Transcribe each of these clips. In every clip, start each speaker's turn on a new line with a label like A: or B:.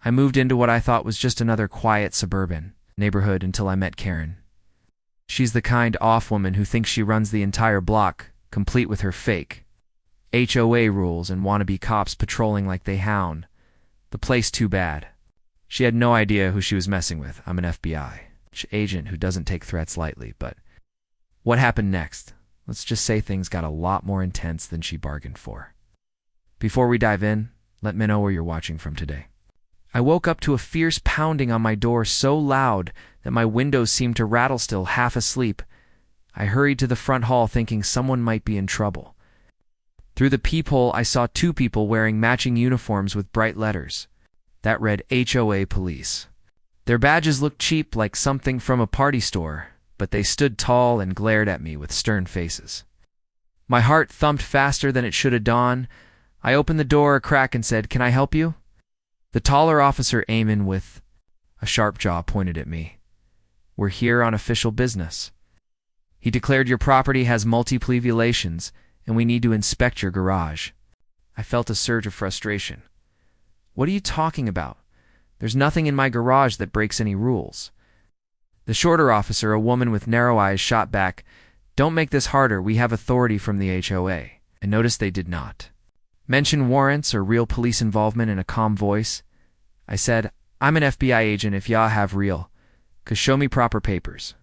A: I moved into what I thought was just another quiet suburban neighborhood until I met Karen. She's the kind off woman who thinks she runs the entire block, complete with her fake HOA rules and wannabe cops patrolling like they hound the place too bad. She had no idea who she was messing with. I'm an FBI agent who doesn't take threats lightly, but what happened next? Let's just say things got a lot more intense than she bargained for. Before we dive in, let me know where you're watching from today. I woke up to a fierce pounding on my door so loud that my windows seemed to rattle still half asleep. I hurried to the front hall thinking someone might be in trouble. Through the peephole, I saw two people wearing matching uniforms with bright letters that read HOA Police. Their badges looked cheap, like something from a party store, but they stood tall and glared at me with stern faces. My heart thumped faster than it should have done. I opened the door a crack and said, "Can I help you?" The taller officer, Eamon, with a sharp jaw, pointed at me. "We're here on official business. He declared your property has multiple violations, and we need to inspect your garage." I felt a surge of frustration. "What are you talking about? There's nothing in my garage that breaks any rules." The shorter officer, a woman with narrow eyes, shot back, "Don't make this harder. We have authority from the HOA." I noticed they did not mention warrants or real police involvement in a calm voice. I said, "I'm an FBI agent if y'all have real, 'cause show me proper papers."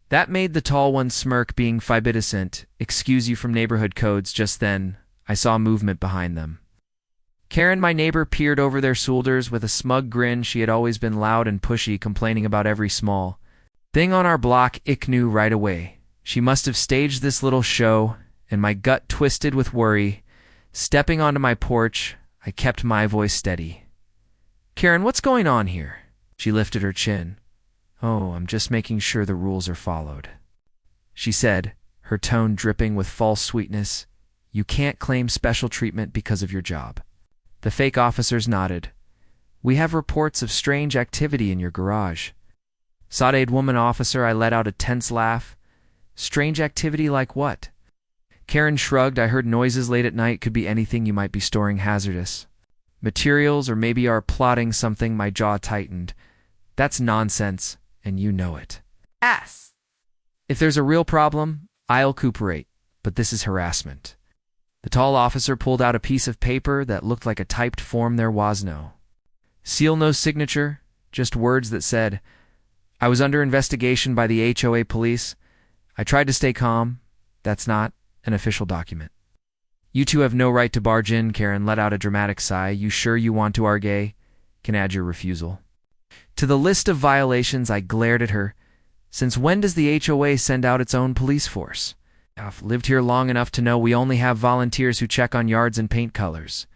A: That made the tall one smirk, being fibiticent. "Excuse you from neighborhood codes." Just then, I saw movement behind them. Karen, my neighbor, peered over their shoulders with a smug grin. She had always been loud and pushy, complaining about every small thing on our block. I knew right away she must have staged this little show, and my gut twisted with worry. Stepping onto my porch, I kept my voice steady. "Karen, what's going on here?" She lifted her chin. "Oh, I'm just making sure the rules are followed," she said, her tone dripping with false sweetness. "You can't claim special treatment because of your job." The fake officers nodded. "We have reports of strange activity in your garage." Sautéed woman officer, I let out a tense laugh. "Strange activity like what?" Karen shrugged. "I heard noises late at night. Could be anything. You might be storing hazardous materials, or maybe are plotting something." My jaw tightened. "That's nonsense, and you know it."
B: Yes.
A: "If there's a real problem, I'll cooperate, but this is harassment." The tall officer pulled out a piece of paper that looked like a typed form. There was no seal, no signature, just words that said, "I was under investigation by the HOA police. I tried to stay calm. That's not an official document." "You two have no right to barge in." Karen let out a dramatic sigh. "You sure you want to argue? Can add your refusal to the list of violations." I glared at her. "Since when does the HOA send out its own police force? I've lived here long enough to know we only have volunteers who check on yards and paint colors."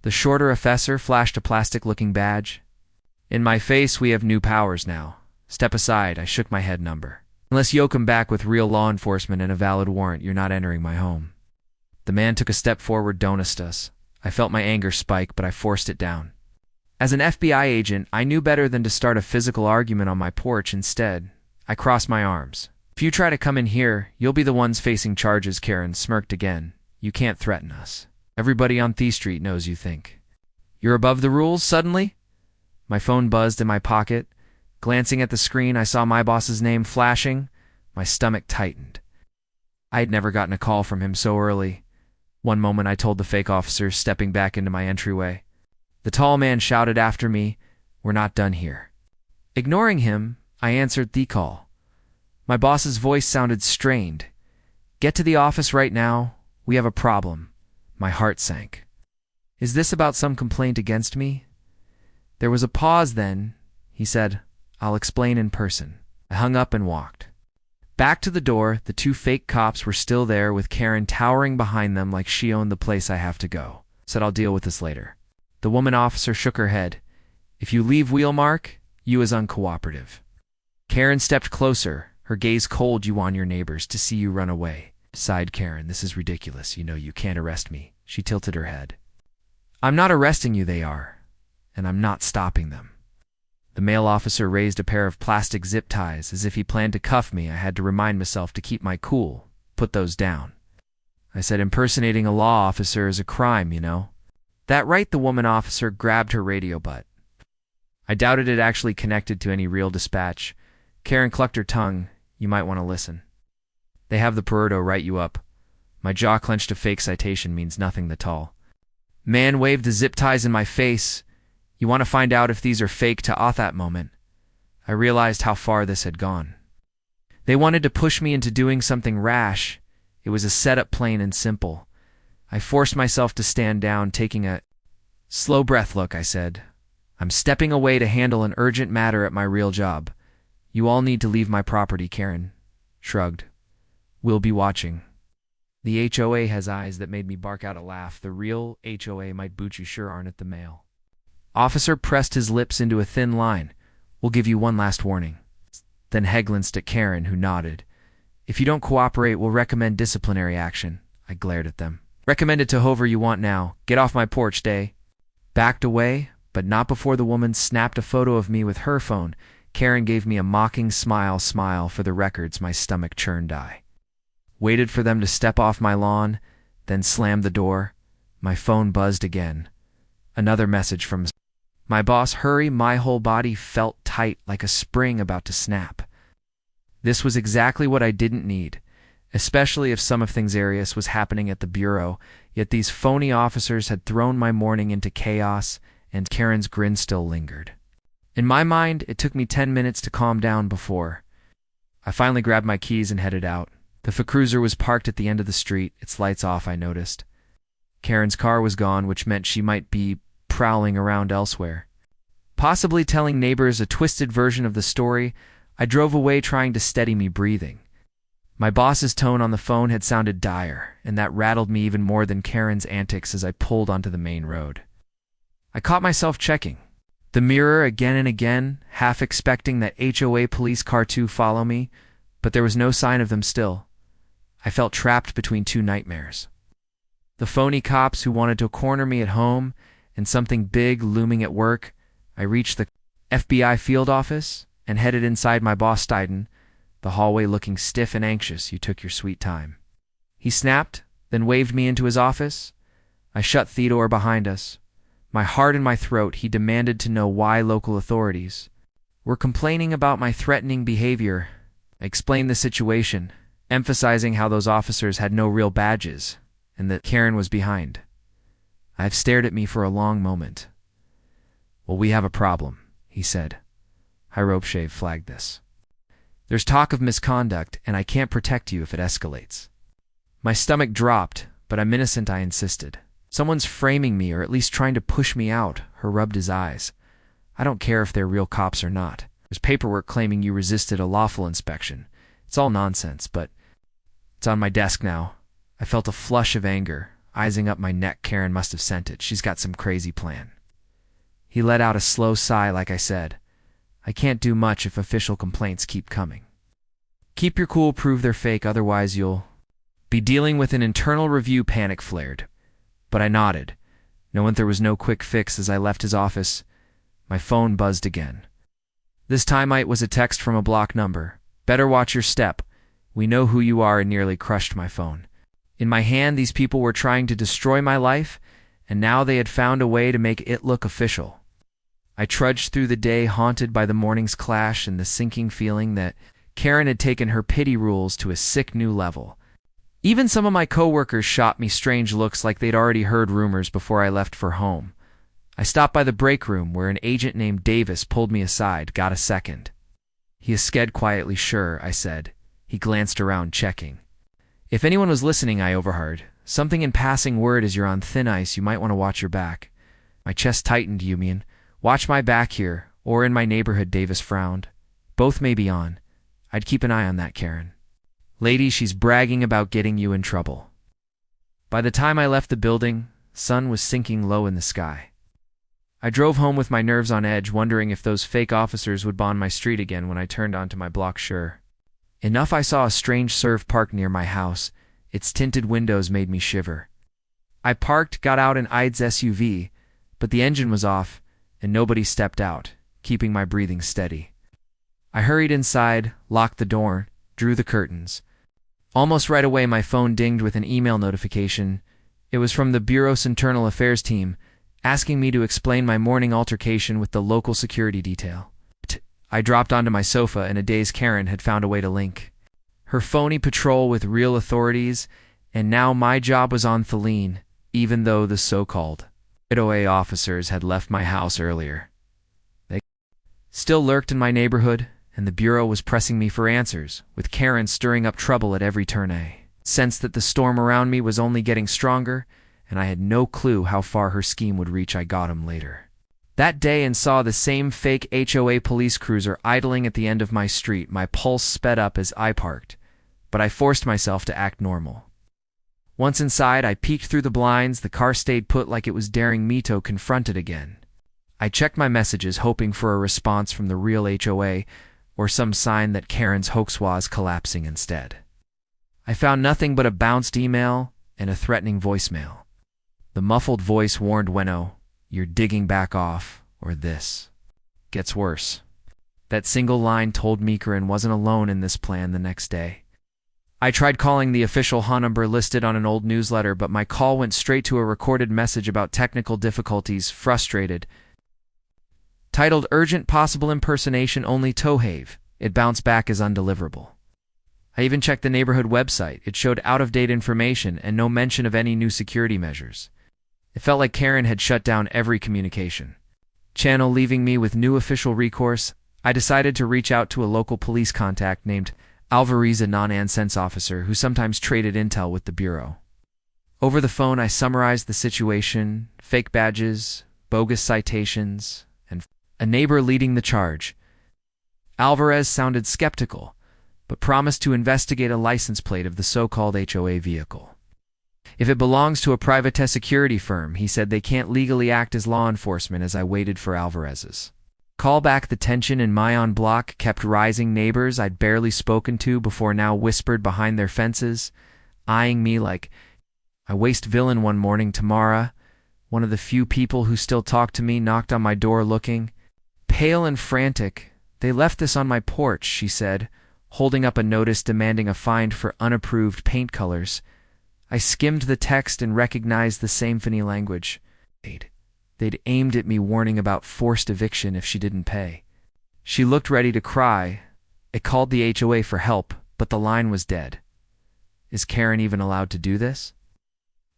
A: The shorter officer flashed a plastic-looking badge. In my face, "We have new powers now. Step aside." I shook my head. "Number. Unless you come back with real law enforcement and a valid warrant, you're not entering my home." The man took a step forward. "Don't us." I felt my anger spike, but I forced it down. As an FBI agent, I knew better than to start a physical argument on my porch. Instead, I crossed my arms. "If you try to come in here, you'll be the ones facing charges." Karen smirked again. "You can't threaten us. Everybody on Thea Street knows you think you're above the rules." Suddenly, my phone buzzed in my pocket. Glancing at the screen, I saw my boss's name flashing. My stomach tightened. I had never gotten a call from him so early. One moment, I told the fake officer, stepping back into my entryway. The tall man shouted after me, "We're not done here." Ignoring him, I answered the call. My boss's voice sounded strained. "Get to the office right now. We have a problem." My heart sank. Is this about some complaint against me? There was a pause. Then he said, "I'll explain in person." I hung up and walked back to the door. The two fake cops were still there, with Karen towering behind them like she owned the place. "I have to go." Said, "I'll deal with this later." The woman officer shook her head. "If you leave Wheelmark, you is uncooperative." Karen stepped closer, her gaze cold. "You want your neighbors to see you run away," sighed Karen. "This is ridiculous. You know you can't arrest me." She tilted her head. "I'm not arresting you. They are, and I'm not stopping them." The male officer raised a pair of plastic zip ties as if he planned to cuff me. I had to remind myself to keep my cool. "Put those down." I said, "Impersonating a law officer is a crime, you know." "That right?" The woman officer grabbed her radio butt. I doubted it actually connected to any real dispatch. Karen clucked her tongue. You might want to listen. They have the Peruto write you up. My jaw clenched. A fake citation means nothing at all. Man waved the zip ties in my face. You want to find out if these are fake to auth that moment. I realized how far this had gone. They wanted to push me into doing something rash. It was a setup, plain and simple. I forced myself to stand down, taking a slow breath. Look, I said. I'm stepping away to handle an urgent matter at my real job. You all need to leave my property. Karen shrugged. We'll be watching. The HOA has eyes that made me bark out a laugh. The real HOA might boot you, sure aren't it? The mail officer pressed his lips into a thin line. We'll give you one last warning. Then He glanced at Karen, who nodded. If you don't cooperate, we'll recommend disciplinary action. I glared at them. Recommend it to whoever you want now. Get off my porch, Day. Backed away, but not before the woman snapped a photo of me with her phone. Karen gave me a mocking smile. For the records, my stomach churned. I waited for them to step off my lawn, then slammed the door. My phone buzzed again. Another message from my boss. Hurry. My whole body felt tight, like a spring about to snap. This was exactly what I didn't need, especially if some of things Arius was happening at the bureau, yet these phony officers had thrown my morning into chaos, and Karen's grin still lingered. In my mind, it took me 10 minutes to calm down before I finally grabbed my keys and headed out. The cruiser was parked at the end of the street, its lights off, I noticed. Karen's car was gone, which meant she might be prowling around elsewhere, possibly telling neighbors a twisted version of the story. I drove away, trying to steady me breathing. My boss's tone on the phone had sounded dire, and that rattled me even more than Karen's antics as I pulled onto the main road. I caught myself checking the mirror again and again, half expecting that HOA police car to follow me, but there was no sign of them still. I felt trapped between two nightmares. The phony cops who wanted to corner me at home, and something big looming at work. I reached the FBI field office and headed inside. My boss Steiden, the hallway looking stiff and anxious. You took your sweet time, he snapped, then waved me into his office. I shut the door behind us. My heart in my throat, he demanded to know why local authorities were complaining about my threatening behavior. I explained the situation, emphasizing how those officers had no real badges and that Karen was behind. I've stared at me for a long moment. Well, we have a problem, he said. High rope shave flagged this. There's talk of misconduct, and I can't protect you if it escalates. My stomach dropped, but I'm innocent, I insisted. Someone's framing me, or at least trying to push me out. He rubbed his eyes. I don't care if they're real cops or not. There's paperwork claiming you resisted a lawful inspection. It's all nonsense, but it's on my desk now. I felt a flush of anger, easing up my neck. Karen must have sent it. She's got some crazy plan. He let out a slow sigh. Like I said, I can't do much if official complaints keep coming. Keep your cool, prove they're fake, otherwise you'll be dealing with an internal review. Panic flared, but I nodded, knowing there was no quick fix. As I left his office, my phone buzzed again. This time it was a text from a block number. Better watch your step. We know who you are. And nearly crushed my phone. In my hand, these people were trying to destroy my life, and now they had found a way to make it look official. I trudged through the day, haunted by the morning's clash and the sinking feeling that Karen had taken her pity rules to a sick new level. Even some of my coworkers shot me strange looks, like they'd already heard rumors before I left for home. I stopped by the break room where an agent named Davis pulled me aside. Got a second? He sked quietly. Sure, I said. He glanced around, checking. If anyone was listening, I overheard something in passing. Word is you're on thin ice. You might want to watch your back. My chest tightened. You mean watch my back here or in my neighborhood? Davis frowned. Both may be on. I'd keep an eye on that Karen lady. She's bragging about getting you in trouble. By the time I left the building, sun was sinking low in the sky. I drove home with my nerves on edge, wondering if those fake officers would bond my street again. When I turned onto my block, sure enough, I saw a strange Serve parked near my house. Its tinted windows made me shiver. I parked, got out and eyed the SUV, but the engine was off, and nobody stepped out, keeping my breathing steady. I hurried inside, locked the door, drew the curtains. Almost right away, my phone dinged with an email notification. It was from the Bureau's Internal Affairs team, asking me to explain my morning altercation with the local security detail. I dropped onto my sofa, and a dazed Karen had found a way to link her phony patrol with real authorities, and now my job was on Thelene, even though the so-called HOA officers had left my house earlier. They still lurked in my neighborhood, and the Bureau was pressing me for answers, with Karen stirring up trouble at every turn. I sensed that the storm around me was only getting stronger, and I had no clue how far her scheme would reach. I got him later that day and saw the same fake HOA police cruiser idling at the end of my street. My pulse sped up as I parked, but I forced myself to act normal. Once inside, I peeked through the blinds. The car stayed put like it was daring me to confront it again. I checked my messages, hoping for a response from the real HOA or some sign that Karen's hoax was collapsing instead. I found nothing but a bounced email and a threatening voicemail. The muffled voice warned Weno, "You're digging back off, or this gets worse." That single line told me Karen wasn't alone in this plan. The next day, I tried calling the official HOA number listed on an old newsletter, but my call went straight to a recorded message about technical difficulties. Frustrated, titled "Urgent Possible Impersonation Only Tohave," it bounced back as undeliverable. I even checked the neighborhood website. It showed out-of-date information and no mention of any new security measures. It felt like Karen had shut down every communication channel, leaving me with no official recourse. I decided to reach out to a local police contact named Alvarez, a non-ANSENS officer who sometimes traded intel with the Bureau. Over the phone, I summarized the situation: fake badges, bogus citations, and a neighbor leading the charge. Alvarez sounded skeptical, but promised to investigate a license plate of the so-called HOA vehicle. If it belongs to a private security firm, he said they can't legally act as law enforcement. As I waited for Alvarez's call back, the tension in my own block kept rising. Neighbors I'd barely spoken to before now whispered behind their fences, eyeing me like a waste villain. One morning, Tamara, one of the few people who still talked to me, knocked on my door looking pale and frantic. "They left this on my porch," she said, holding up a notice demanding a fine for unapproved paint colors. I skimmed the text and recognized the same funny language. They'd aimed at me, warning about forced eviction if she didn't pay. She looked ready to cry. I called the HOA for help, but the line was dead. Is Karen even allowed to do this?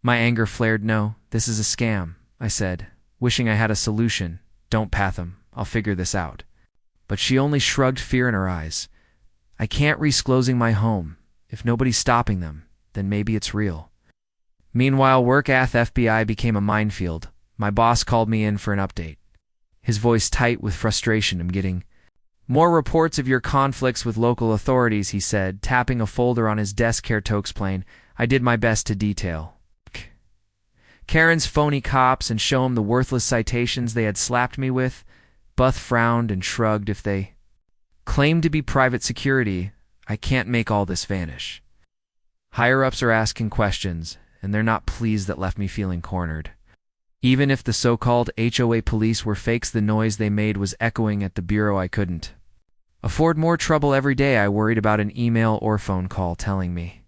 A: My anger flared. "No, this is a scam," I said, wishing I had a solution. "Don't path them. I'll figure this out." But she only shrugged, fear in her eyes. "I can't risk closing my home. If nobody's stopping them, then maybe it's real." Meanwhile, work at FBI became a minefield. My boss called me in for an update, his voice tight with frustration. "I'm getting more reports of your conflicts with local authorities," he said, tapping a folder on his desk. To explain, I did my best to detail Karen's phony cops and show him the worthless citations they had slapped me with. Buth frowned and shrugged. "If they claim to be private security, I can't make all this vanish. Higher-ups are asking questions, and they're not pleased." That left me feeling cornered. Even if the so-called HOA police were fakes, the noise they made was echoing at the Bureau. I couldn't afford more trouble every day. I worried about an email or phone call telling me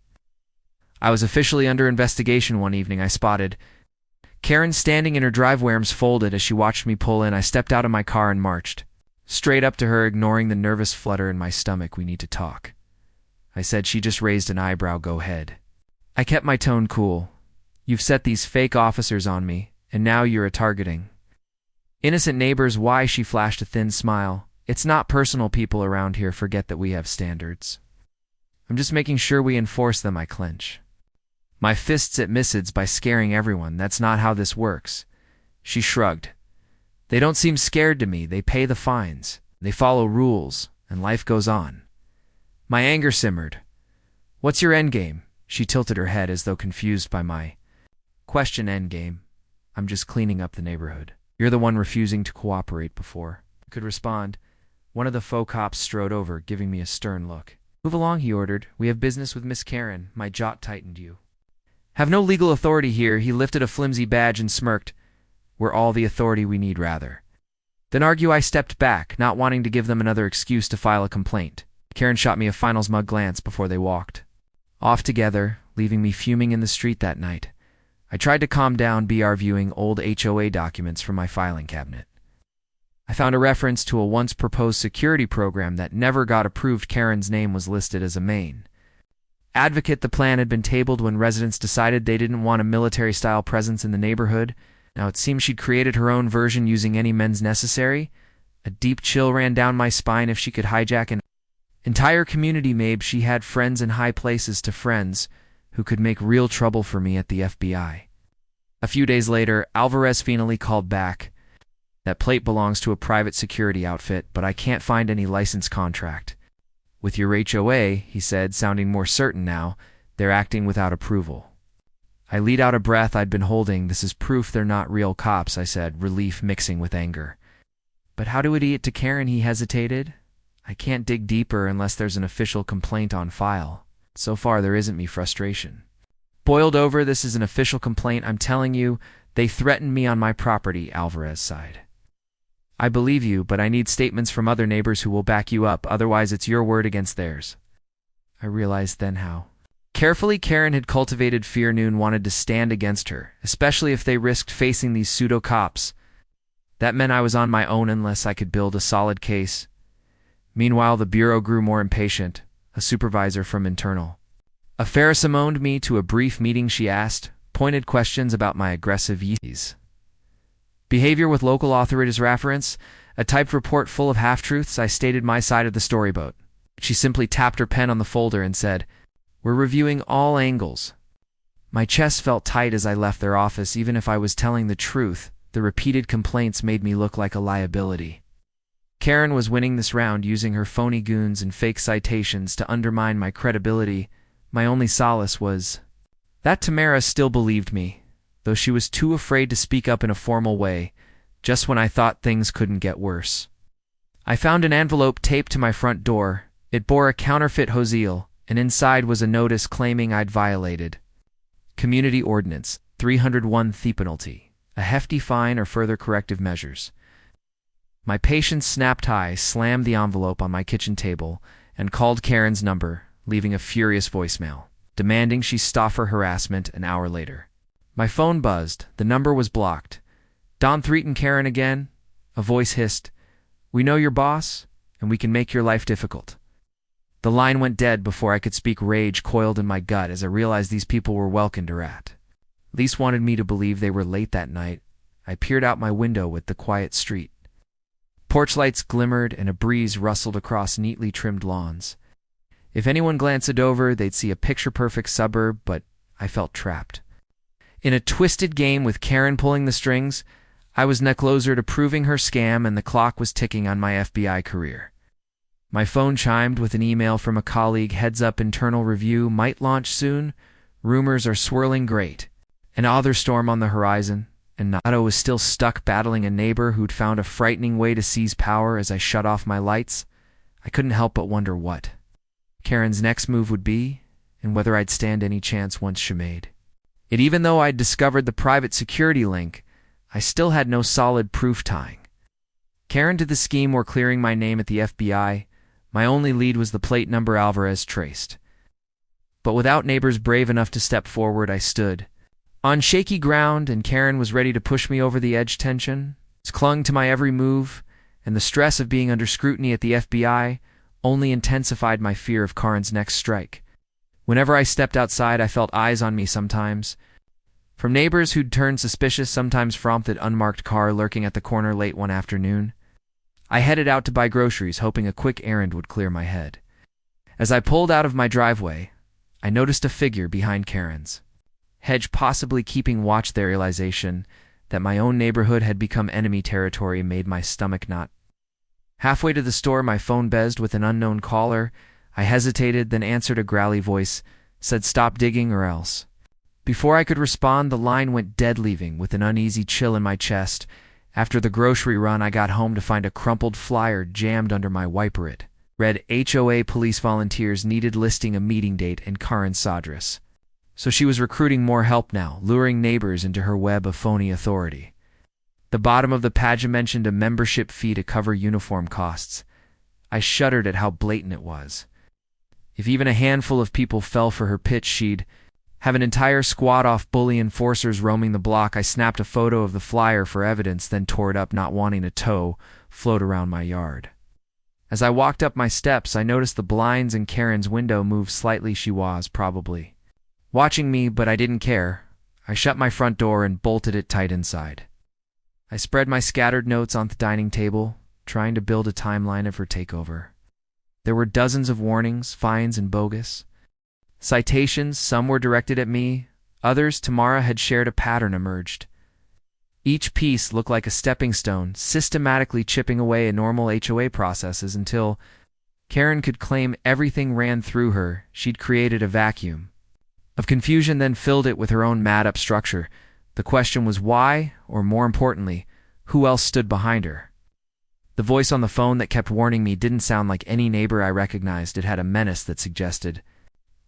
A: I was officially under investigation. One evening, I spotted Karen standing in her driveway, arms folded, as she watched me pull in. I stepped out of my car and marched straight up to her, ignoring the nervous flutter in my stomach. "We need to talk," I said. She just raised an eyebrow. "Go ahead." I kept my tone cool. "You've set these fake officers on me, and now you're targeting innocent neighbors. Why?" She flashed a thin smile. "It's not personal. People around here forget that we have standards. I'm just making sure we enforce them." I clench my fists at misses by scaring everyone. "That's not how this works." She shrugged. "They don't seem scared to me. They pay the fines, they follow rules, and life goes on." My anger simmered. "What's your endgame?" She tilted her head as though confused by my question. "Endgame? I'm just cleaning up the neighborhood. You're the one refusing to cooperate." Before I could respond, one of the faux cops strode over, giving me a stern look. "Move along," he ordered. "We have business with Miss Karen." My jaw tightened. "You have no legal authority here." He lifted a flimsy badge and smirked. "We're all the authority we need, rather than argue." I stepped back, not wanting to give them another excuse to file a complaint. Karen shot me a final smug glance before they walked off together, leaving me fuming in the street that night. I tried to calm down, reviewing old HOA documents from my filing cabinet. I found a reference to a once proposed security program that never got approved. Karen's name was listed as a main advocate. The plan had been tabled when residents decided they didn't want a military-style presence in the neighborhood. Now it seemed she'd created her own version using any means necessary. A deep chill ran down my spine. If she could hijack an entire community, maybe she had friends in high places to friends who could make real trouble for me at the FBI. A few days later, Alvarez finally called back. That plate belongs to a private security outfit, but I can't find any license contract. With your HOA, he said, sounding more certain now, they're acting without approval. I let out a breath I'd been holding. This is proof they're not real cops, I said, relief mixing with anger. But how do I get to Karen? He hesitated. I can't dig deeper unless there's an official complaint on file. So far, there isn't. Me frustration boiled over. This is an official complaint. I'm telling you, they threatened me on my property, Alvarez sighed. I believe you, but I need statements from other neighbors who will back you up. Otherwise, it's your word against theirs. I realized then how carefully Karen had cultivated fear. Noon wanted to stand against her, especially if they risked facing these pseudo-cops. That meant I was on my own unless I could build a solid case. Meanwhile, the bureau grew more impatient. A supervisor from internal affairs summoned me to a brief meeting. She asked pointed questions about my aggressive behavior with local authorities reference, a typed report full of half-truths. I stated my side of the story, but she simply tapped her pen on the folder and said, "We're reviewing all angles." My chest felt tight as I left their office. Even if I was telling the truth, the repeated complaints made me look like a liability. Karen was winning this round, using her phony goons and fake citations to undermine my credibility. My only solace was that Tamara still believed me, though she was too afraid to speak up in a formal way, just when I thought things couldn't get worse. I found an envelope taped to my front door. It bore a counterfeit HOA, and inside was a notice claiming I'd violated Community Ordinance 301 the penalty, a hefty fine or further corrective measures. My patience snapped. I slammed the envelope on my kitchen table and called Karen's number, leaving a furious voicemail, demanding she stop her harassment. An hour later, my phone buzzed. The number was blocked. "Don Threaten, Karen again?" A voice hissed. "We know your boss, and we can make your life difficult." The line went dead before I could speak. Rage coiled in my gut as I realized these people were welcomed her at least wanted me to believe they were late that night. I peered out my window at the quiet street. Porch lights glimmered and a breeze rustled across neatly trimmed lawns. If anyone glanced over, they'd see a picture-perfect suburb, but I felt trapped in a twisted game with Karen pulling the strings. I was no closer to proving her scam, and the clock was ticking on my FBI career. My phone chimed with an email from a colleague. "Heads up, internal review might launch soon. Rumors are swirling great. An other storm on the horizon." And Nato was still stuck battling a neighbor who'd found a frightening way to seize power. As I shut off my lights, I couldn't help but wonder what Karen's next move would be, and whether I'd stand any chance once she made it. Even though I'd discovered the private security link, I still had no solid proof tying Karen to the scheme or clearing my name at the FBI. My only lead was the plate number Alvarez traced. But without neighbors brave enough to step forward, I stood on shaky ground, and Karen was ready to push me over the edge. Tension clung to my every move, and the stress of being under scrutiny at the FBI only intensified my fear of Karen's next strike. Whenever I stepped outside, I felt eyes on me, sometimes from neighbors who'd turned suspicious, sometimes from that unmarked car lurking at the corner late one afternoon. I headed out to buy groceries, hoping a quick errand would clear my head. As I pulled out of my driveway, I noticed a figure behind Karen's hedge, possibly keeping watch. The realization that my own neighborhood had become enemy territory made my stomach knot. Halfway to the store, my phone buzzed with an unknown caller. I hesitated, then answered. A growly voice said, "Stop digging or else." Before I could respond, the line went dead, leaving with an uneasy chill in my chest. After the grocery run, I got home to find a crumpled flyer jammed under my wiper. It read, "HOA police volunteers needed, listing a meeting date and Karen's address." So she was recruiting more help now, luring neighbors into her web of phony authority. The bottom of the page mentioned a membership fee to cover uniform costs. I shuddered at how blatant it was. If even a handful of people fell for her pitch, she'd Have an entire squad off bully enforcers roaming the block. I snapped a photo of the flyer for evidence, then tore it up, not wanting a tow float around my yard. As I walked up my steps, I noticed the blinds in Karen's window moved slightly. She was probably watching me, but I didn't care. I shut my front door and bolted it tight inside. I spread my scattered notes on the dining table, trying to build a timeline of her takeover. There were dozens of warnings, fines, and bogus citations. Some were directed at me, others Tamara had shared. A pattern emerged. Each piece looked like a stepping stone, systematically chipping away at normal HOA processes until Karen could claim everything ran through her. She'd created a vacuum of confusion, then filled it with her own mad-up structure. The question was why, or more importantly, who else stood behind her? The voice on the phone that kept warning me didn't sound like any neighbor I recognized. It had a menace that suggested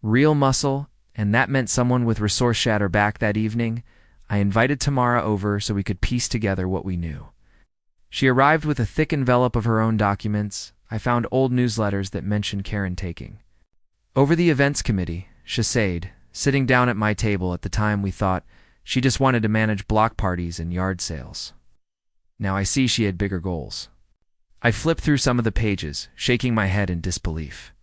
A: real muscle, and that meant someone with resource shatter. Back that evening, I invited Tamara over so we could piece together what we knew. She arrived with a thick envelope of her own documents. I found old newsletters that mentioned Karen taking over the events committee. Chassaid, sitting down at my table. At the time, we thought she just wanted to manage block parties and yard sales. Now I see she had bigger goals. I flipped through some of the pages, shaking my head in disbelief.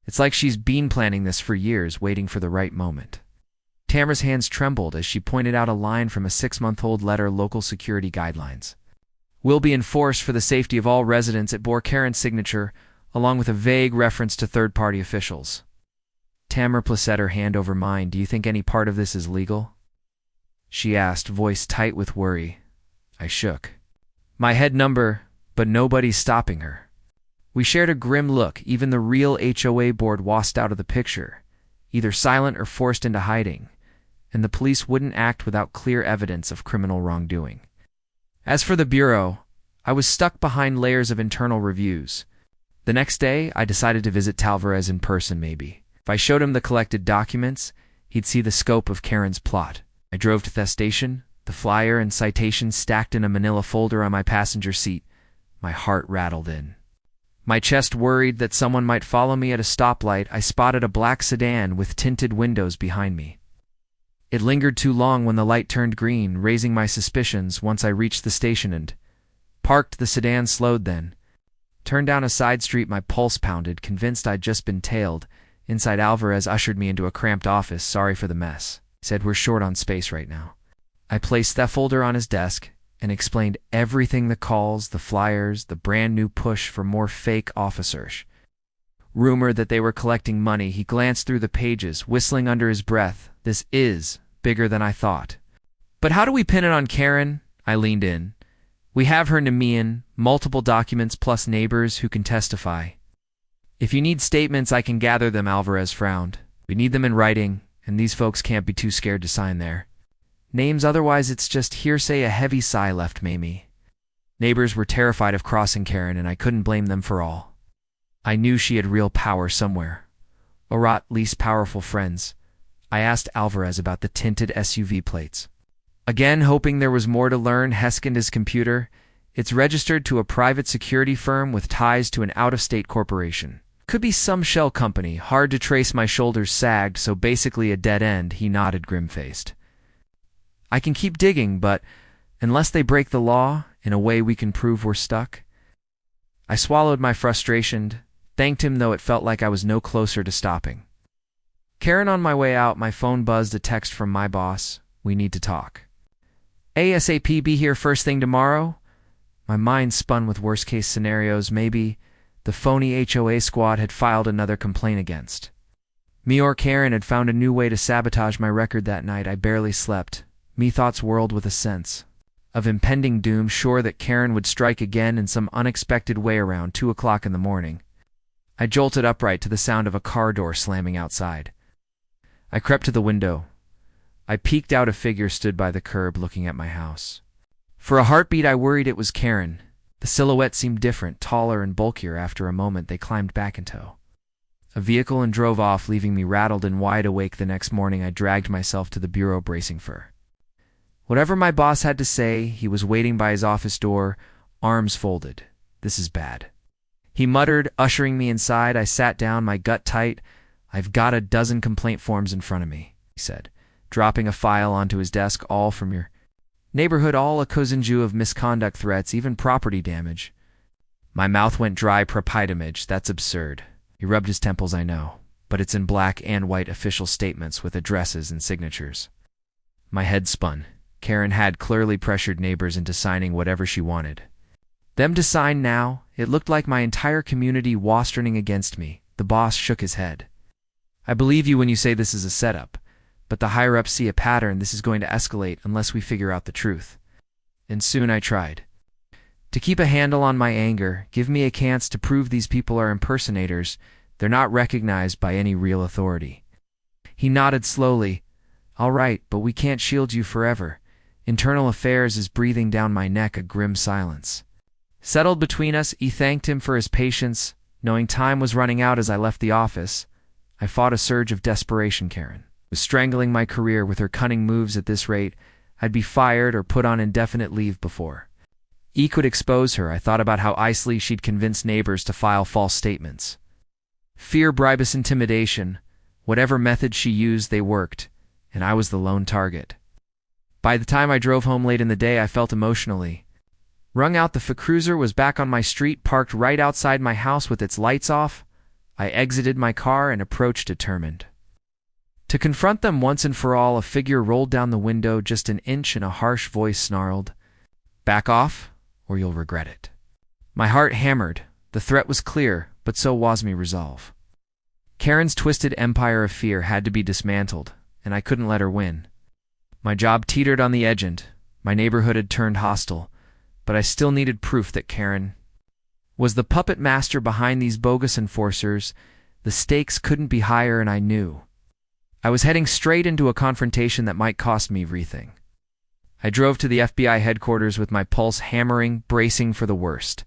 A: It's like she's been planning this for years, waiting for the right moment. Tamara's hands trembled as she pointed out a line from a 6-month-old letter. Local security guidelines will be enforced for the safety of all residents. It bore Karen's signature, along with a vague reference to third-party officials. Tamara placed her hand over mine. Do you think any part of this is legal? She asked, voice tight with worry. I shook my head number, but nobody's stopping her. We shared a grim look. Even the real HOA board washed out of the picture, either silent or forced into hiding, and the police wouldn't act without clear evidence of criminal wrongdoing. As for the bureau, I was stuck behind layers of internal reviews. The next day, I decided to visit Alvarez in person. Maybe if I showed him the collected documents, he'd see the scope of Karen's plot. I drove to the station, the flyer and citations stacked in a manila folder on my passenger seat. My heart rattled in my chest, worried that someone might follow me. At a stoplight, I spotted a black sedan with tinted windows behind me. It lingered too long when the light turned green, raising my suspicions. Once I reached the station and parked, the sedan slowed, then turned down a side street. My pulse pounded, convinced I'd just been tailed. Inside, Alvarez ushered me into a cramped office. Sorry for the mess, he said. We're short on space right now. I placed that folder on his desk and explained everything: the calls, the flyers, the brand new push for more fake officers, rumor that they were collecting money. He glanced through the pages, whistling under his breath. This is bigger than I thought. But how do we pin it on Karen? I leaned in. We have her Nemean, multiple documents plus neighbors who can testify. If you need statements, I can gather them. Alvarez frowned. We need them in writing, and these folks can't be too scared to sign their names, otherwise it's just hearsay. A heavy sigh left Mamie. Neighbors were terrified of crossing Karen, and I couldn't blame them for all. I knew she had real power somewhere. Or at least powerful friends. I asked Alvarez about the tinted SUV plates. Again, hoping there was more to learn. He scanned his computer. It's registered to a private security firm with ties to an out-of-state corporation. Could be some shell company. Hard to trace. My shoulders sagged. So basically a dead end. He nodded, grim-faced. I can keep digging, but unless they break the law in a way we can prove we're stuck. I swallowed my frustration, thanked him, though it felt like I was no closer to stopping Karen. On my way out, my phone buzzed. A text from my boss. We need to talk ASAP. Be here first thing tomorrow. My mind spun with worst-case scenarios. Maybe the phony HOA squad had filed another complaint against me, or Karen had found a new way to sabotage my record. That night, I barely slept. Me thoughts whirled with a sense of impending doom, sure that Karen would strike again in some unexpected way. Around 2 o'clock in the morning, I jolted upright to the sound of a car door slamming outside. I crept to the window. I peeked out. A figure stood by the curb looking at my house. For a heartbeat, I worried it was Karen. The silhouette seemed different, taller and bulkier. After a moment, they climbed back in tow a vehicle and drove off, leaving me rattled and wide awake. The next morning, I dragged myself to the bureau, bracing for whatever my boss had to say. He was waiting by his office door, arms folded. This is bad, he muttered, ushering me inside. I sat down, my gut tight. I've got a dozen complaint forms in front of me. he said, dropping a file onto his desk. All from your neighborhood, all a cozinju of misconduct threats, even property damage. My mouth went dry. Propitamage, that's absurd. He rubbed his temples. I know, but it's in black and white official statements with addresses and signatures. My head spun. Karen had clearly pressured neighbors into signing whatever she wanted them to sign now. It looked like my entire community was turning against me. The boss shook his head. I believe you when you say this is a setup, but the higher-ups see a pattern. This is going to escalate unless we figure out the truth. And soon I tried to keep a handle on my anger. Give me a chance to prove these people are impersonators. They're not recognized by any real authority. He nodded slowly. All right, but we can't shield you forever. Internal affairs is breathing down my neck. A grim silence settled between us. He thanked him for his patience. Knowing time was running out as I left the office, I fought a surge of desperation. Karen was strangling my career with her cunning moves. At this rate, I'd be fired or put on indefinite leave before E could expose her. I thought about how easily she'd convince neighbors to file false statements. Fear, bribes, intimidation. Whatever method she used, they worked, and I was the lone target. By the time I drove home late in the day, I felt emotionally wrung out. The cruiser was back on my street, parked right outside my house with its lights off. I exited my car and approached, determined to confront them once and for all. A figure rolled down the window just an inch, and a harsh voice snarled, "Back off, or you'll regret it." My heart hammered. The threat was clear, but so was my resolve. Karen's twisted empire of fear had to be dismantled, and I couldn't let her win. My job teetered on the edge, and my neighborhood had turned hostile, but I still needed proof that Karen was the puppet master behind these bogus enforcers. The stakes couldn't be higher, and I knew I was heading straight into a confrontation that might cost me everything. I drove to the FBI headquarters with my pulse hammering, bracing for the worst.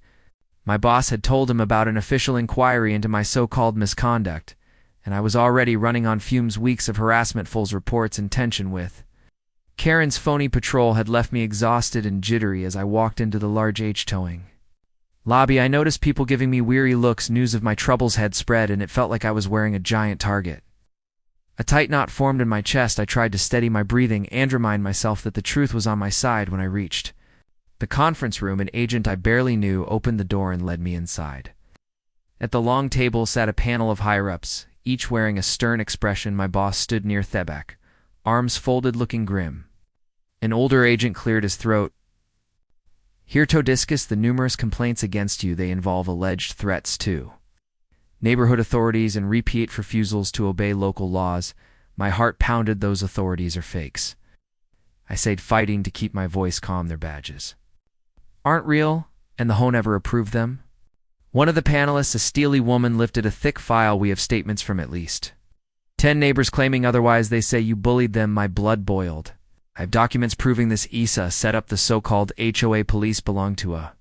A: My boss had told him about an official inquiry into my so-called misconduct, and I was already running on fumes. Weeks of harassment, full reports, and tension with Karen's phony patrol had left me exhausted and jittery. As I walked into the large towing lobby, I noticed people giving me weary looks. News of my troubles had spread, and it felt like I was wearing a giant target. A tight knot formed in my chest. I tried to steady my breathing and remind myself that the truth was on my side. When I reached the conference room, an agent I barely knew opened the door and led me inside. At the long table sat a panel of higher-ups, each wearing a stern expression. My boss stood near Thebek, arms folded, looking grim. An older agent cleared his throat. "Here to discuss the numerous complaints against you. They involve alleged threats to neighborhood authorities and repeat refusals to obey local laws." My heart pounded. Those authorities are fakes, I said, fighting to keep my voice calm. Their badges aren't real, and the HOA never approved them. One of the panelists, a steely woman, lifted a thick file. "We have statements from at least 10 neighbors claiming otherwise. They say you bullied them." My blood boiled. "I have documents proving this. Isa set up the so-called HOA. Police belong to a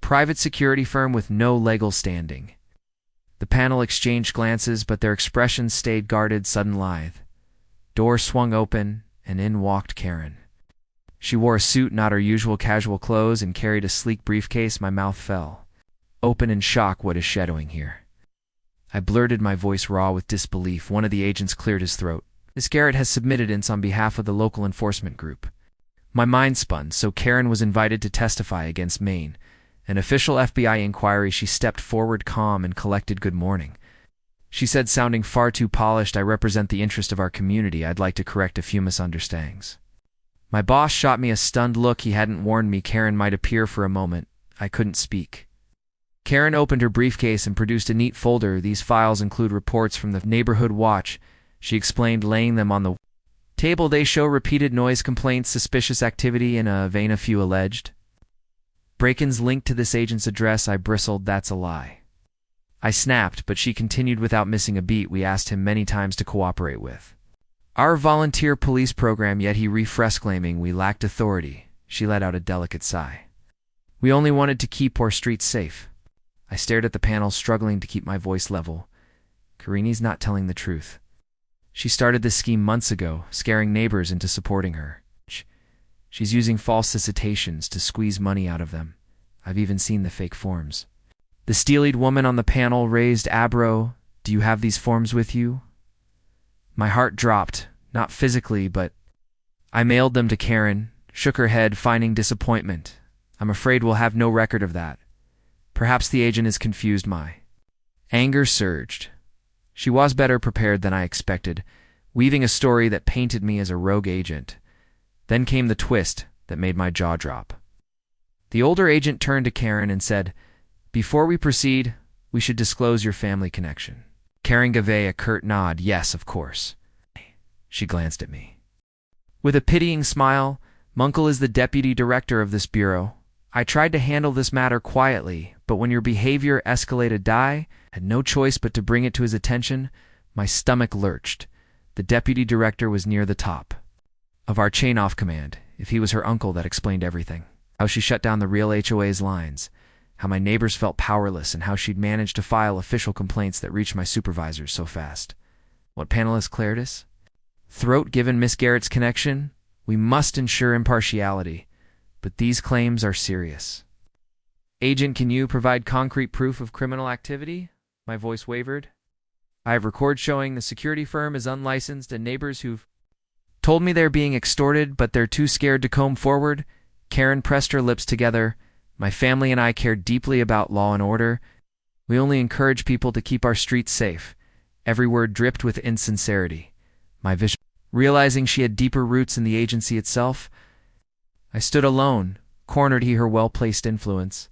A: private security firm with no legal standing." The panel exchanged glances, but their expressions stayed guarded. Sudden lithe door swung open, and in walked Karen. She wore a suit, not her usual casual clothes, and carried a sleek briefcase. My mouth fell open in shock. "What is shadowing here?" I blurted, my voice raw with disbelief. One of the agents cleared his throat. "Miss Garrett has submitted ins on behalf of the local enforcement group." My mind spun. So Karen was invited to testify against Maine. An official FBI inquiry. She stepped forward, calm and collected. "Good morning," she said, sounding far too polished. "I represent the interest of our community. I'd like to correct a few misunderstandings." My boss shot me a stunned look. He hadn't warned me Karen might appear for a moment. I couldn't speak. Karen opened her briefcase and produced a neat folder. "These files include reports from the neighborhood watch," she explained, laying them on the table. "They show repeated noise complaints, suspicious activity in a vein, a few alleged break-ins linked to this agent's address." I bristled. "That's a lie," I snapped, but she continued without missing a beat. "We asked him many times to cooperate with our volunteer police program, yet he refreshed, claiming we lacked authority." She let out a delicate sigh. "We only wanted to keep our streets safe." I stared at the panel, struggling to keep my voice level. "Karini's not telling the truth. She started this scheme months ago, scaring neighbors into supporting her. She's using false solicitations to squeeze money out of them. I've even seen the fake forms." The steely woman on the panel raised eyebrow. "Do you have these forms with you?" My heart dropped. not physically, but I mailed them to Karen, shook her head, finding disappointment. I'm afraid we'll have no record of that. Perhaps the agent is confused. My anger surged. She was better prepared than I expected, weaving a story that painted me as a rogue agent. Then came the twist that made my jaw drop. The older agent turned to Karen and said, "Before we proceed, we should disclose your family connection." Karen gave a curt nod. "Yes, of course." She glanced at me. With a pitying smile, "Munkle is the deputy director of this bureau. I tried to handle this matter quietly, but when your behavior escalated, I had no choice but to bring it to his attention." My stomach lurched. The deputy director was near the top of our chain of command. If he was her uncle, that explained everything. How she shut down the real HOA's lines, how my neighbors felt powerless, and how she'd managed to file official complaints that reached my supervisors so fast. What panelist Claritas? Throat given Miss Garrett's connection? We must ensure impartiality, but these claims are serious. Agent, can you provide concrete proof of criminal activity? My voice wavered. I have records showing the security firm is unlicensed and neighbors who've told me they're being extorted, but they're too scared to come forward. Karen pressed her lips together. My family and I care deeply about law and order. We only encourage people to keep our streets safe. Every word dripped with insincerity. My vision, realizing she had deeper roots in the agency itself, I stood alone, cornered to her well-placed influence.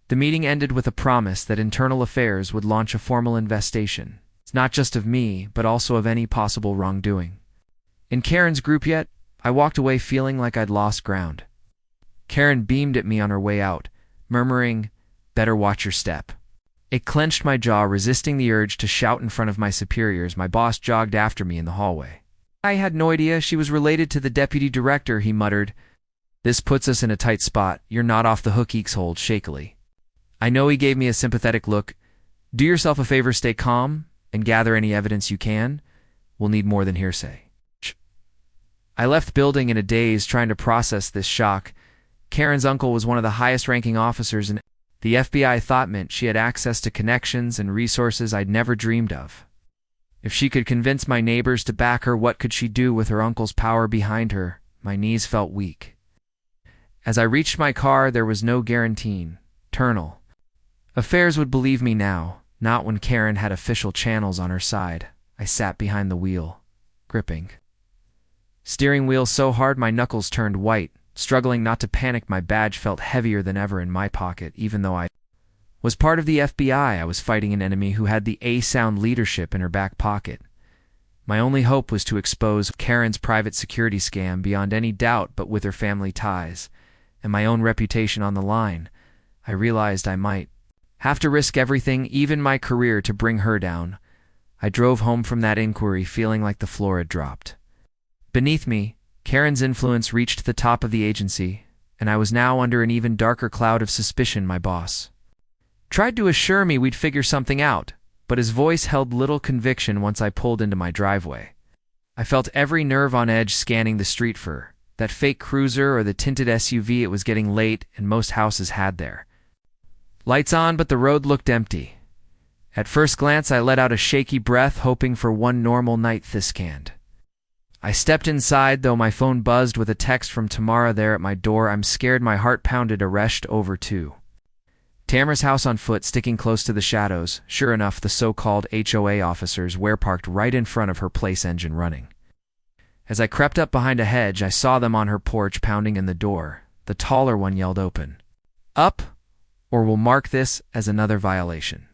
A: The meeting ended with a promise that Internal Affairs would launch a formal investigation. It's not just of me, but also of any possible wrongdoing. In Karen's group yet, I walked away feeling like I'd lost ground. Karen beamed at me on her way out, murmuring, "Better watch your step." It clenched my jaw, resisting the urge to shout in front of my superiors. My boss jogged after me in the hallway. "I had no idea she was related to the deputy director," he muttered. "This puts us in a tight spot. You're not off the hook," Eakshold shakily. I know he gave me a sympathetic look. "Do yourself a favor, stay calm, and gather any evidence you can. We'll need more than hearsay." I left building in a daze, trying to process this shock. Karen's uncle was one of the highest-ranking officers, and the FBI thought meant she had access to connections and resources I'd never dreamed of. If she could convince my neighbors to back her, what could she do with her uncle's power behind her? My knees felt weak. As I reached my car, there was no guaranteeing. Internal Affairs would believe me now, not when Karen had official channels on her side. I sat behind the wheel, gripping steering wheel so hard my knuckles turned white. Struggling not to panic, my badge felt heavier than ever in my pocket. Even though I was part of the FBI, I was fighting an enemy who had the A-sound leadership in her back pocket. My only hope was to expose Karen's private security scam beyond any doubt, but with her family ties and my own reputation on the line, I realized I might have to risk everything, even my career, to bring her down. I drove home from that inquiry feeling like the floor had dropped beneath me. Karen's influence reached the top of the agency, and I was now under an even darker cloud of suspicion. My boss tried to assure me we'd figure something out, but his voice held little conviction once I pulled into my driveway. I felt every nerve on edge, scanning the street for that fake cruiser or the tinted SUV. It was getting late, and most houses had their lights on, but the road looked empty. At first glance, I let out a shaky breath, hoping for one normal night this canned. I stepped inside, though my phone buzzed with a text from Tamara there at my door. I'm scared. My heart pounded. Arrest over to Tamara's house on foot, sticking close to the shadows. Sure enough, the so-called HOA officers were parked right in front of her place, engine running. As I crept up behind a hedge, I saw them on her porch, pounding in the door. The taller one yelled, "Open up, or we'll mark this as another violation."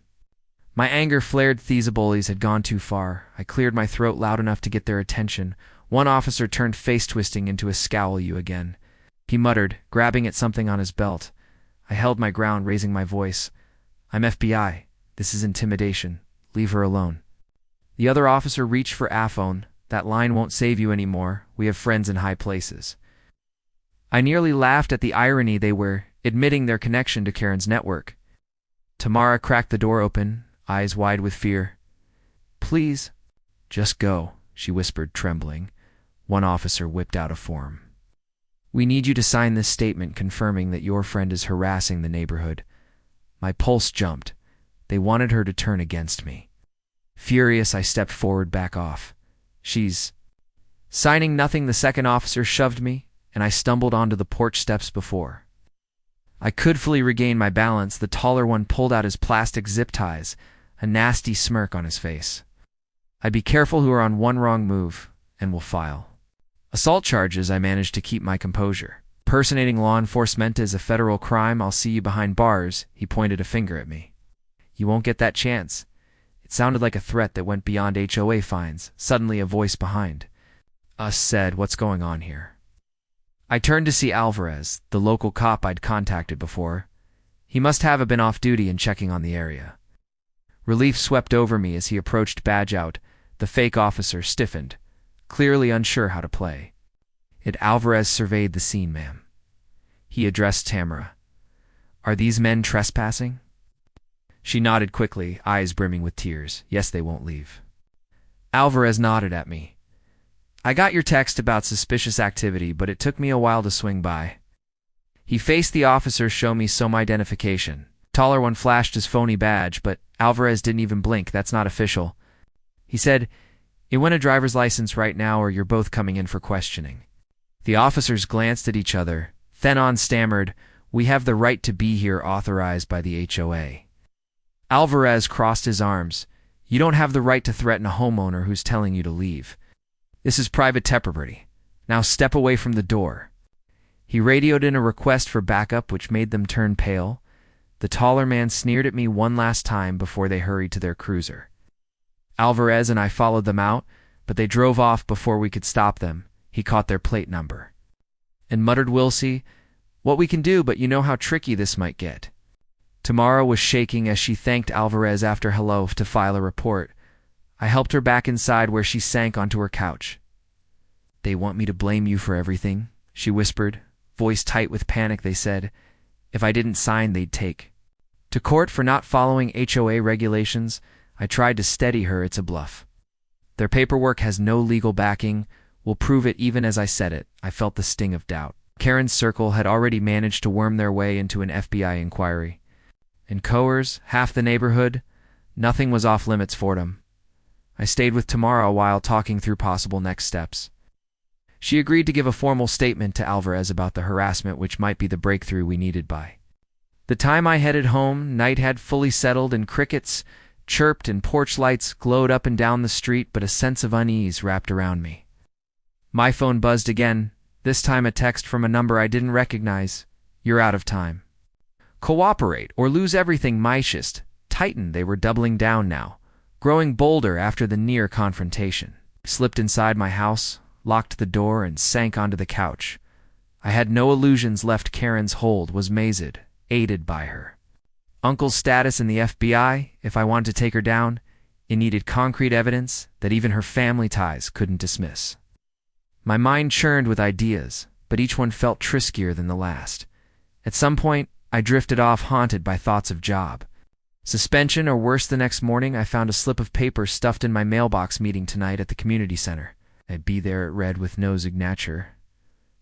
A: My anger flared. These bullies had gone too far. I cleared my throat loud enough to get their attention. One officer turned face-twisting into a scowl. "You again," he muttered, grabbing at something on his belt. I held my ground, raising my voice. "I'm FBI. This is intimidation. Leave her alone." The other officer reached for a phone. "That line won't save you anymore. We have friends in high places." I nearly laughed at the irony. They were admitting their connection to Karen's network. Tamara cracked the door open, eyes wide with fear. "Please, just go," she whispered, trembling. One officer whipped out a form. "We need you to sign this statement confirming that your friend is harassing the neighborhood." My pulse jumped. They wanted her to turn against me. Furious, I stepped forward, "Back off. She's..." Signing nothing, the second officer shoved me, and I stumbled onto the porch steps before I could fully regain my balance. The taller one pulled out his plastic zip ties, a nasty smirk on his face. I'd be careful who are on one wrong move, and will file assault charges. I managed to keep my composure. Impersonating law enforcement is a federal crime. I'll see you behind bars. He pointed a finger at me. You won't get that chance. It sounded like a threat that went beyond HOA fines. Suddenly a voice behind us said, "What's going on here?" I turned to see Alvarez, the local cop I'd contacted before. He must have been off duty and checking on the area. Relief swept over me as he approached, badge out. The fake officer stiffened, clearly unsure how to play it. Alvarez surveyed the scene. "Ma'am," he addressed Tamara, "are these men trespassing?" She nodded quickly, eyes brimming with tears. "Yes, they won't leave." Alvarez nodded at me. "I got your text about suspicious activity, but it took me a while to swing by." He faced the officer. "Show me some identification." Taller one flashed his phony badge, but Alvarez didn't even blink. "That's not official." He said, "You want a driver's license right now, or you're both coming in for questioning." The officers glanced at each other. Thenon stammered, "We have the right to be here, authorized by the HOA." Alvarez crossed his arms. "You don't have the right to threaten a homeowner who's telling you to leave. This is private property. Now step away from the door." He radioed in a request for backup, which made them turn pale. The taller man sneered at me one last time before they hurried to their cruiser. Alvarez and I followed them out, but they drove off before we could stop them. He caught their plate number and muttered, "We'll see what we can do, but you know how tricky this might get." Tamara was shaking as she thanked Alvarez after hello to file a report. I helped her back inside, where she sank onto her couch. "They want me to blame you for everything," she whispered, voice tight with panic. "They said if I didn't sign, they'd take to court for not following HOA regulations." I tried to steady her. "It's a bluff. Their paperwork has no legal backing. We'll prove it." Even as I said it, I felt the sting of doubt. Karen's circle had already managed to worm their way into an FBI inquiry. And Coors, half the neighborhood, nothing was off limits for them. I stayed with Tamara while talking through possible next steps. She agreed to give a formal statement to Alvarez about the harassment, which might be the breakthrough we needed. By the time I headed home, night had fully settled and crickets chirped and porch lights glowed up and down the street, but a sense of unease wrapped around me. My phone buzzed again, this time a text from a number I didn't recognize. "You're out of time. Cooperate or lose everything." Myshist tightened. They were doubling down now, growing bolder after the near confrontation. Slipped inside my house, locked the door, and sank onto the couch. I had no illusions left. Karen's hold was mazed, aided by her uncle's status in the FBI. If I wanted to take her down, it needed concrete evidence that even her family ties couldn't dismiss. My mind churned with ideas, but each one felt triskier than the last. At some point, I drifted off, haunted by thoughts of job suspension, or worse. The next morning, I found a slip of paper stuffed in my mailbox. "Meeting tonight at the community center." I'd be there, it read, with no signature.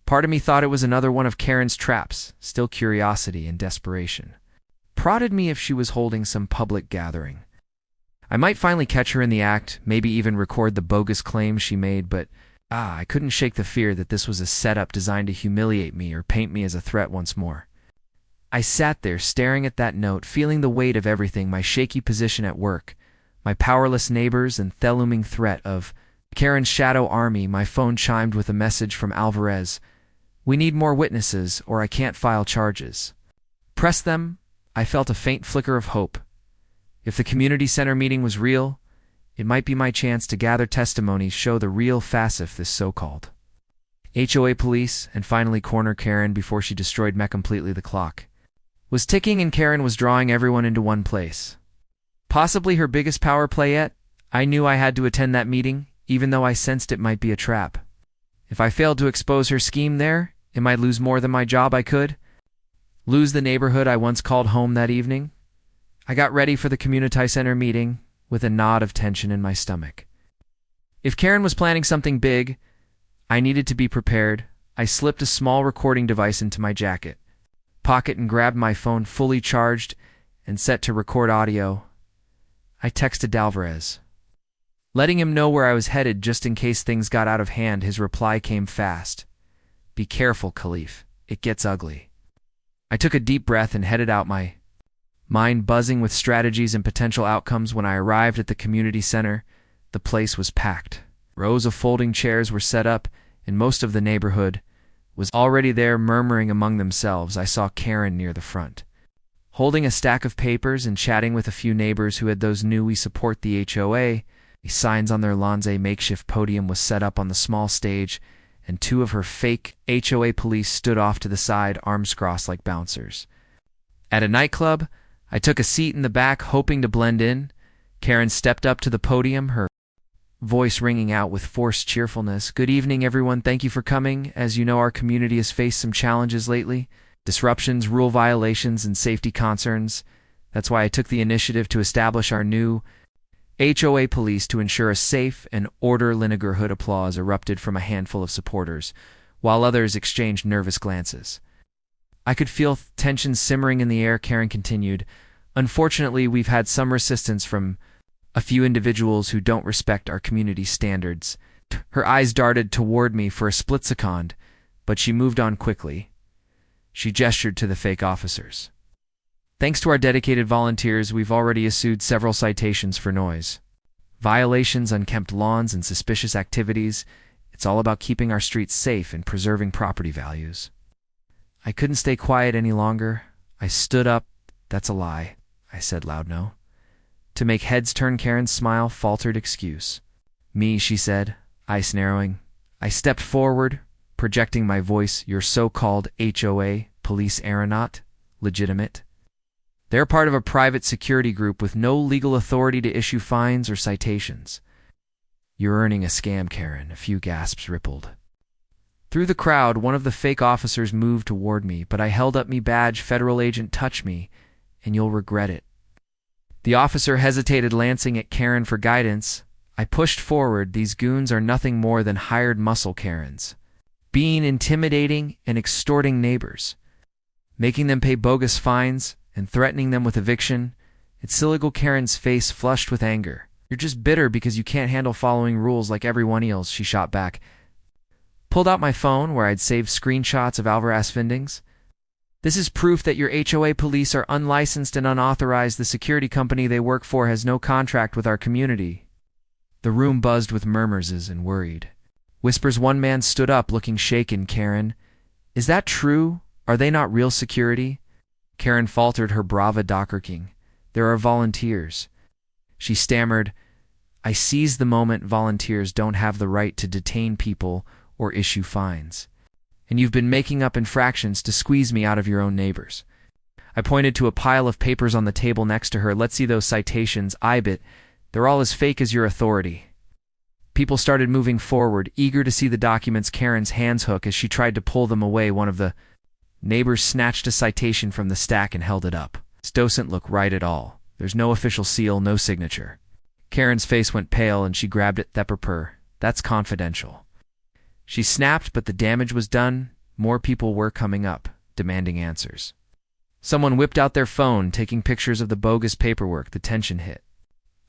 A: Part of me thought it was another one of Karen's traps. Still, curiosity and desperation prodded me if she was holding some public gathering. I might finally catch her in the act, maybe even record the bogus claims she made, but I couldn't shake the fear that this was a setup designed to humiliate me or paint me as a threat once more. I sat there staring at that note, feeling the weight of everything: my shaky position at work, my powerless neighbors, and the looming threat of Karen's shadow army. My phone chimed with a message from Alvarez. "We need more witnesses, or I can't file charges." Press them. I felt a faint flicker of hope. If the community center meeting was real, it might be my chance to gather testimonies, show the real face of this so-called HOA police, and finally corner Karen before she destroyed me completely. The clock was ticking, and Karen was drawing everyone into one place. Possibly her biggest power play yet. I knew I had to attend that meeting, even though I sensed it might be a trap. If I failed to expose her scheme there, it might lose more than my job. I could lose the neighborhood I once called home that evening. I got ready for the community center meeting with a knot of tension in my stomach. If Karen was planning something big, I needed to be prepared. I slipped a small recording device into my jacket pocket and grabbed my phone, fully charged and set to record audio. I texted Alvarez. Letting him know where I was headed just in case things got out of hand, his reply came fast. "Be careful, Khalif. It gets ugly." I took a deep breath and headed out, my mind buzzing with strategies and potential outcomes. When I arrived at the community center, the place was packed. Rows of folding chairs were set up, and most of the neighborhood was already there, murmuring among themselves. I saw Karen near the front, holding a stack of papers and chatting with a few neighbors who had those new "We support the HOA" signs on their lawns. A makeshift podium was set up on the small stage, and two of her fake HOA police stood off to the side, arms crossed like bouncers. At a nightclub, I took a seat in the back, hoping to blend in. Karen stepped up to the podium, her voice ringing out with forced cheerfulness. "Good evening, everyone. Thank you for coming. As you know, our community has faced some challenges lately. Disruptions, rule violations, and safety concerns. That's why I took the initiative to establish our new HOA police to ensure a safe and orderly neighborhood." Applause erupted from a handful of supporters, while others exchanged nervous glances. I could feel tension simmering in the air. Karen continued, "Unfortunately, we've had some resistance from a few individuals who don't respect our community standards." Her eyes darted toward me for a split second, but she moved on quickly. She gestured to the fake officers. "Thanks to our dedicated volunteers, we've already issued several citations for noise violations, unkempt lawns, and suspicious activities. It's all about keeping our streets safe and preserving property values." I couldn't stay quiet any longer. I stood up. "That's a lie," I said loud. "No." To make heads turn, Karen's smile faltered excuse. "Me," she said, eyes narrowing. I stepped forward, projecting my voice. "Your so-called HOA police are not legitimate. They're part of a private security group with no legal authority to issue fines or citations." "You're earning a scam, Karen." A few gasps rippled through the crowd. One of the fake officers moved toward me, but I held up me badge. "Federal agent, touch me, and you'll regret it." The officer hesitated, glancing at Karen for guidance. I pushed forward. "These goons are nothing more than hired muscle Karens, being intimidating and extorting neighbors, making them pay bogus fines, and threatening them with eviction. It's illegal." Karen's face flushed with anger. "You're just bitter because you can't handle following rules like everyone else," she shot back. Pulled out my phone, where I'd saved screenshots of Alvarez findings. "This is proof that your HOA police are unlicensed and unauthorized. The security company they work for has no contract with our community." The room buzzed with murmurs and worried whispers. One man stood up, looking shaken. "Karen, is that true? Are they not real security?" Karen faltered, her brava docking. "There are volunteers." She stammered. I seized the moment. "Volunteers don't have the right to detain people or issue fines. And you've been making up infractions to squeeze me out of your own neighbors." I pointed to a pile of papers on the table next to her. "Let's see those citations." "I bet they're all as fake as your authority." People started moving forward, eager to see the documents. Karen's hands hooked as she tried to pull them away. One of the neighbors snatched a citation from the stack and held it up. "This doesn't look right at all. There's no official seal, no signature." Karen's face went pale and she grabbed at Thepper. "That's confidential." She snapped, but the damage was done. More people were coming up, demanding answers. Someone whipped out their phone, taking pictures of the bogus paperwork. The tension hit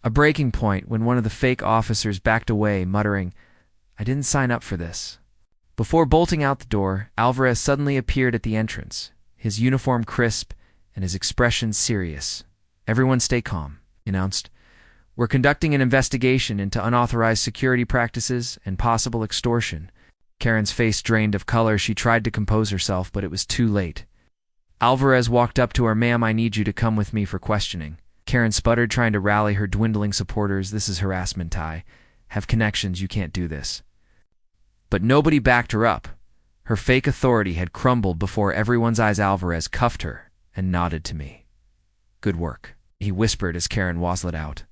A: a breaking point when one of the fake officers backed away, muttering, "I didn't sign up for this." Before bolting out the door, Alvarez suddenly appeared at the entrance, his uniform crisp and his expression serious. "Everyone stay calm," he announced. "We're conducting an investigation into unauthorized security practices and possible extortion." Karen's face drained of color. She tried to compose herself, but it was too late. Alvarez walked up to her. "Ma'am, I need you to come with me for questioning." Karen sputtered, trying to rally her dwindling supporters. "This is harassment. I have connections. You can't do this." But nobody backed her up. Her fake authority had crumbled before everyone's eyes. Alvarez cuffed her and nodded to me. "Good work," he whispered as Karen waddled out.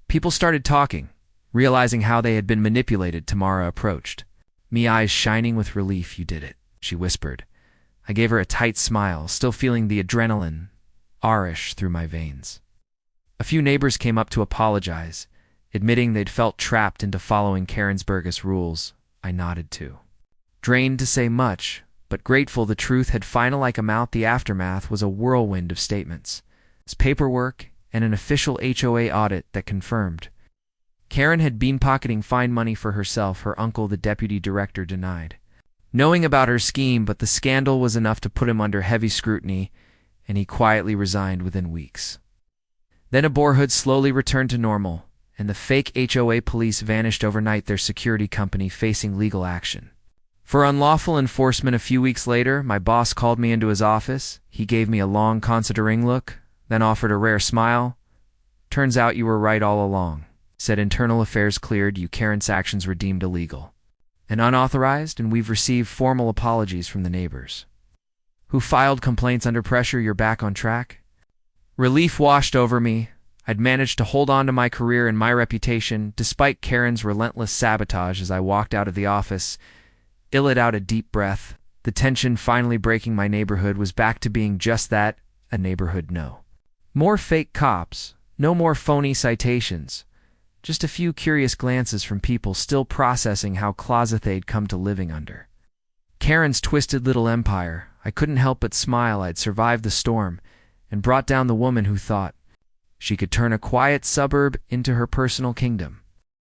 A: People started talking, realizing how they had been manipulated. Tamara approached me, eyes shining with relief. "You did it," she whispered. I gave her a tight smile, still feeling the adrenaline rush through my veins. A few neighbors came up to apologize, admitting they'd felt trapped into following Karen's bogus rules. I nodded too, drained to say much, but grateful the truth had finally come out. The aftermath was a whirlwind of statements, paperwork, and an official HOA audit that confirmed Karen had been pocketing fine money for herself, her uncle, the deputy director, denied knowing about her scheme, but the scandal was enough to put him under heavy scrutiny, and he quietly resigned within weeks. Then a boyhood slowly returned to normal, and the fake HOA police vanished overnight, their security company facing legal action for unlawful enforcement. A few weeks later, my boss called me into his office. He gave me a long, considering look, then offered a rare smile. "Turns out you were right all along," said. "Internal affairs cleared you. Karen's actions were deemed illegal and unauthorized, and we've received formal apologies from the neighbors who filed complaints under pressure. You're back on track." Relief washed over me. I'd managed to hold on to my career and my reputation, despite Karen's relentless sabotage. As I walked out of the office, I let out a deep breath. The tension finally breaking. My neighborhood was back to being just that, a neighborhood. No more fake cops, no more phony citations, just a few curious glances from people still processing how closet they'd come to living under Karen's twisted little empire. I couldn't help but smile. I'd survived the storm and brought down the woman who thought she could turn a quiet suburb into her personal kingdom.